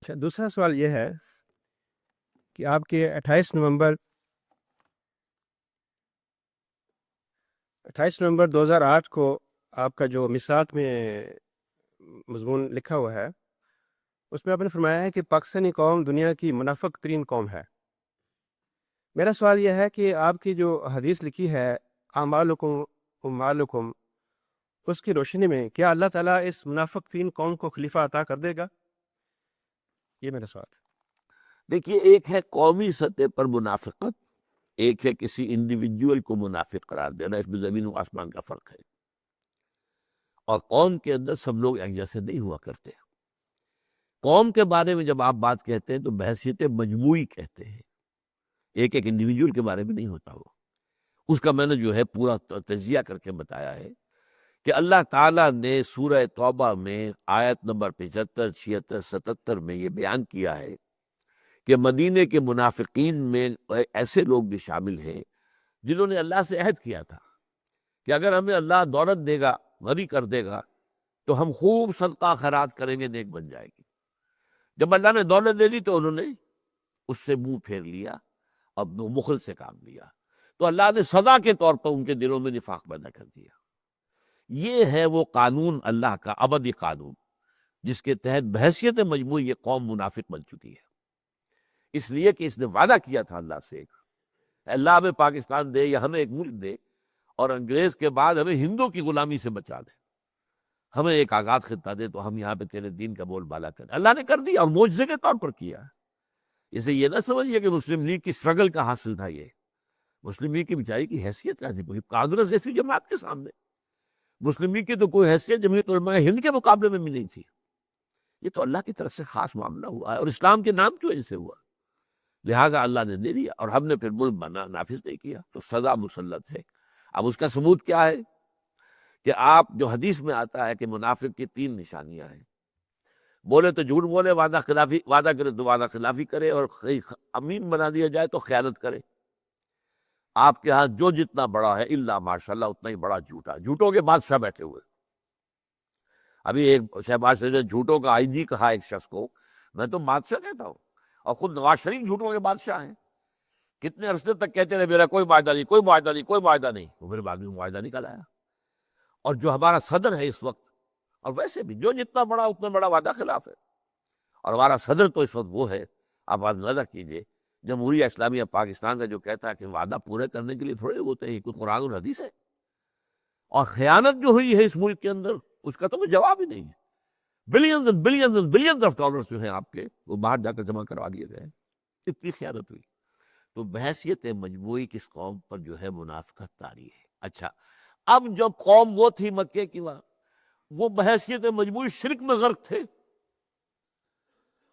اچھا، دوسرا سوال یہ ہے کہ آپ کے 28 نومبر 2008 کو آپ کا جو میثاق میں مضمون لکھا ہوا ہے، اس میں آپ نے فرمایا ہے کہ پاکستانی قوم دنیا کی منافق ترین قوم ہے۔ میرا سوال یہ ہے کہ آپ کی جو حدیث لکھی ہے اعمالکم اموالکم، اس کی روشنی میں کیا اللہ تعالیٰ اس منافق ترین قوم کو خلیفہ عطا کر دے گا؟ یہ میرا سوال ہے۔ دیکھیے، ایک ہے قومی سطح پر منافقت، ایک ہے کسی انڈیویجول کو منافق قرار دینا۔ اس میں زمین و آسمان کا فرق ہے، اور قوم کے اندر سب لوگ ایک جیسے نہیں ہوا کرتے۔ قوم کے بارے میں جب آپ بات کہتے ہیں تو بحیثیت مجموعی کہتے ہیں، ایک ایک انڈیویجول کے بارے میں نہیں ہوتا وہ۔ اس کا میں نے جو ہے پورا تجزیہ کر کے بتایا ہے کہ اللہ تعالیٰ نے سورہ توبہ میں آیت نمبر 75، 76، 77 میں یہ بیان کیا ہے کہ مدینے کے منافقین میں ایسے لوگ بھی شامل ہیں جنہوں نے اللہ سے عہد کیا تھا کہ اگر ہمیں اللہ دولت دے گا، غنی کر دے گا، تو ہم خوب صدقہ خیرات کریں گے، نیک بن جائے گی۔ جب اللہ نے دولت دے دی تو انہوں نے اس سے منہ پھیر لیا، اب بخل سے کام لیا، تو اللہ نے سزا کے طور پر ان کے دلوں میں نفاق پیدا کر دیا۔ یہ ہے وہ قانون، اللہ کا ابدی قانون، جس کے تحت بحیثیت مجموعی یہ قوم منافق بن چکی ہے، اس لیے کہ اس نے وعدہ کیا تھا اللہ سے، اللہ ہمیں پاکستان دے یا ہمیں ایک ملک دے، اور انگریز کے بعد ہمیں ہندو کی غلامی سے بچا دے، ہمیں ایک آزاد خطہ دے تو ہم یہاں پہ تیرے دین کا بول بالا کریں۔ اللہ نے کر دیا، اور معجزے کے طور پر کیا ہے۔ اسے یہ نہ سمجھیے کہ مسلم لیگ کی سٹرگل کا حاصل تھا یہ۔ مسلم لیگ کی بیچاری کی حیثیت کیا تھی؟ کوئی کانگریس جیسی جماعت کے سامنے مسلم لیگ کی تو کوئی حیثیت جمعیت علماء ہند کے مقابلے میں بھی نہیں تھی۔ یہ تو اللہ کی طرف سے خاص معاملہ ہوا ہے، اور اسلام کے نام کی وجہ سے ہوا، لہذا اللہ نے دے دیا، اور ہم نے پھر ملک بنا نافذ نہیں کیا، تو سزا مسلط ہے۔ اب اس کا ثبوت کیا ہے کہ آپ جو حدیث میں آتا ہے کہ منافق کی 3 نشانیاں ہیں، بولے تو جھوٹ بولے، وعدہ کرے تو وعدہ خلافی کرے، اور امین بنا دیا جائے تو خیانت کرے۔ آپ کے ہاں جو جتنا بڑا ہے الا ماشاءاللہ اتنا ہی بڑا جھوٹا، جھوٹوں کے بادشاہ بیٹھے ہوئے۔ ابھی ایک شہباز شریف نے جھوٹوں کا آئی جی کہا ایک شخص کو، میں تو بادشاہ کہتا ہوں، اور خود نواز شریف جھوٹوں کے بادشاہ ہیں۔ کتنے عرصے تک کہتے رہے میرا کوئی معاہدہ نہیں، کوئی معاہدہ نہیں، کوئی معاہدہ نہیں، وہ پھر بعد میں معاہدہ نکل آیا۔ اور جو ہمارا صدر ہے اس وقت، اور ویسے بھی جو جتنا بڑا اتنا بڑا وعدہ خلاف ہے، اور ہمارا صدر تو اس وقت وہ ہے، آپ اندازہ کیجئے، جمہوریہ اسلامیہ پاکستان کا جو کہتا ہے کہ وعدہ پورے کرنے کے لیے تھوڑے ہوتے ہیں، کوئی قرآن اور حدیث ہے؟ اور خیانت جو ہوئی ہے اس ملک کے اندر، اس کا تو کوئی جواب ہی نہیں ہے۔ Billions and billions and billions of dollars جو ہیں آپ کے، وہ باہر جا کر جمع کروا دیے گئے، اتنی خیانت ہوئی۔ تو بحیثیت مجموعی کس قوم پر جو ہے منافقت طاری ہے۔ اچھا، اب جب قوم وہ تھی مکے کی، وہ بحیثیت مجموعی شرک میں غرق تھے،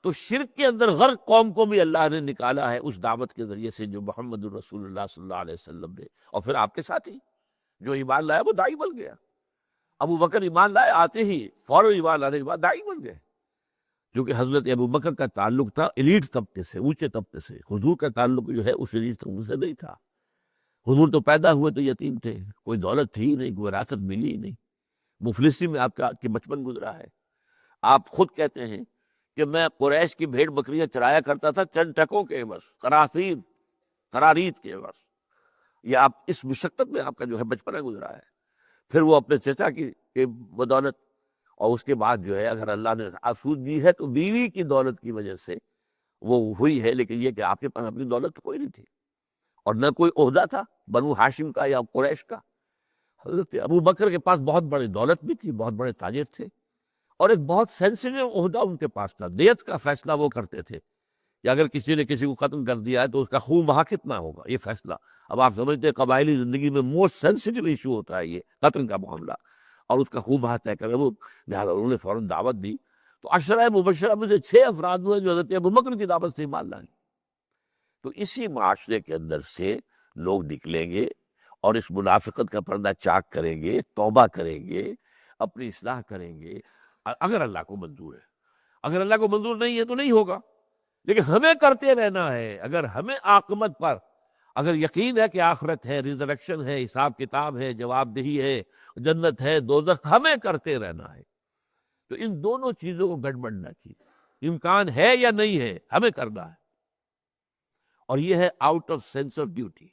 تو شرک کے اندر غرق قوم کو بھی اللہ نے نکالا ہے اس دعوت کے ذریعے سے جو محمد الرسول اللہ صلی اللہ علیہ وسلم نے، اور پھر آپ کے ساتھی جو ایمان لایا وہ داعی بن گیا۔ ابو بکر ایمان لائے، آتے ہی فوراً ایمان لانے کے بعد داعی بن گئے، کیونکہ حضرت ابو بکر کا تعلق تھا ایلیٹ طبقے سے، اونچے طبقے سے۔ حضور کا تعلق جو ہے اس ایلیٹ طبقے سے نہیں تھا۔ حضور تو پیدا ہوئے تو یتیم تھے، کوئی دولت تھی ہی نہیں، کوئی وراثت ملی ہی نہیں، مفلسی میں آپ کا بچپن گزرا ہے۔ آپ خود کہتے ہیں کہ میں قریش کی بھیڑ بکریاں چرایا کرتا تھا چند ٹکوں کے بس، قرارید کے بس۔ یہ آپ اس مشقت میں آپ کا جو ہے بچپنا گزرا ہے۔ پھر وہ اپنے چچا کی بدولت، اور اس کے بعد جو ہے اگر اللہ نے آسود دی ہے تو بیوی کی دولت کی وجہ سے وہ ہوئی ہے، لیکن یہ کہ آپ کے پاس اپنی دولت تو کوئی نہیں تھی، اور نہ کوئی عہدہ تھا بنو ہاشم کا یا قریش کا۔ حضرت ابو بکر کے پاس بہت بڑی دولت بھی تھی، بہت بڑے تاجر تھے، اور ایک بہت سینسیٹیو عہدہ ان کے پاس تھا۔ دیت کا فیصلہ وہ کرتے تھے کہ اگر کسی نے کسی کو قتل کر دیا ہے تو اس کا خون بہا کتنا ہوگا، یہ فیصلہ۔ اب آپ سمجھتے ہیں قبائلی زندگی میں موسٹ سینسیٹیو ایشو ہوتا ہے یہ قتل کا معاملہ، اور اس کا خون بہا طے کرے وہ، لہٰذا انہوں نے فوراً دعوت دی۔ تو عشرہ مبشرہ میں سے 6 افراد ہوئے جو حضرت ابو بکر کی دعوت سے ایمان لائے۔ تو اسی معاشرے کے اندر سے لوگ نکلیں گے اور اس منافقت کا پردہ چاک کریں گے، توبہ کریں گے، اپنی اصلاح کریں گے، اگر اللہ کو منظور ہے۔ اگر اللہ کو منظور نہیں ہے تو نہیں ہوگا، لیکن ہمیں کرتے رہنا ہے۔ اگر ہمیں عاقبت پر اگر یقین ہے کہ آخرت ہے، ریزریکشن ہے، حساب کتاب ہے، جواب دہی ہے، جنت ہے، دوزخ، ہمیں کرتے رہنا ہے۔ تو ان دونوں چیزوں کو گڑبڑ نہ کیجیے۔ امکان ہے یا نہیں ہے، ہمیں کرنا ہے، اور یہ ہے out of sense of duty.